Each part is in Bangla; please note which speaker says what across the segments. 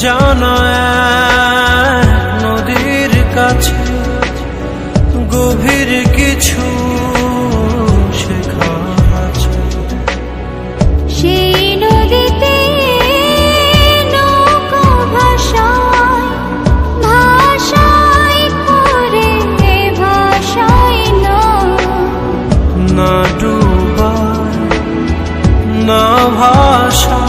Speaker 1: জানা নদীর কাছে গভীর কিছু শেখা আছে।
Speaker 2: সেই নদীতে নৌকা ভাষায় ভাষায় করে ভাষায়
Speaker 1: না ডুবায় না ভাষা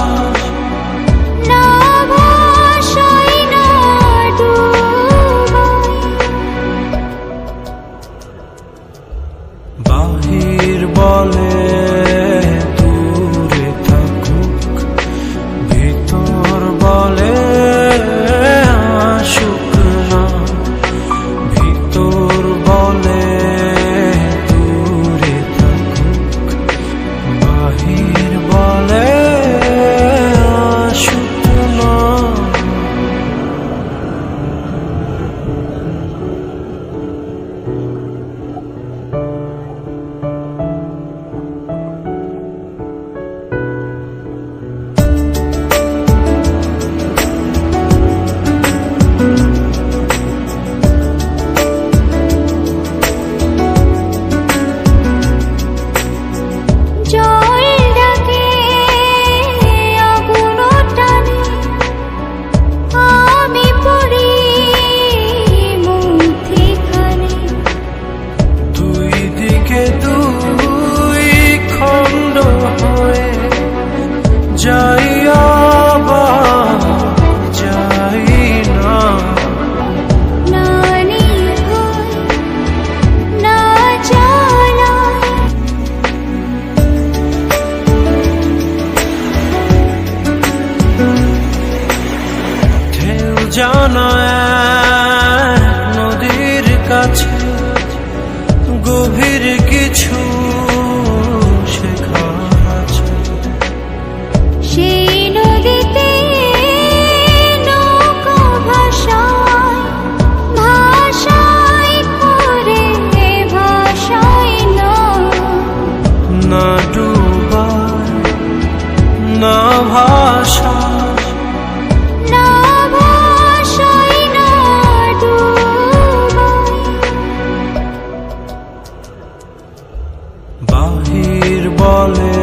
Speaker 1: বাহির বলে দূরে থাকুক, ভিতর বলে আসুক না। ভিতর বলে দূরে থাকুক, বাহির বলে আসুক না। জানা নদীর কাছে গভীর কিছু শেখা আছে।
Speaker 2: সেই নদীতে নৌকা ভাষায় ভাষায় করে ভাষায়
Speaker 1: না ডুবায় না ভাষা বাহির বলে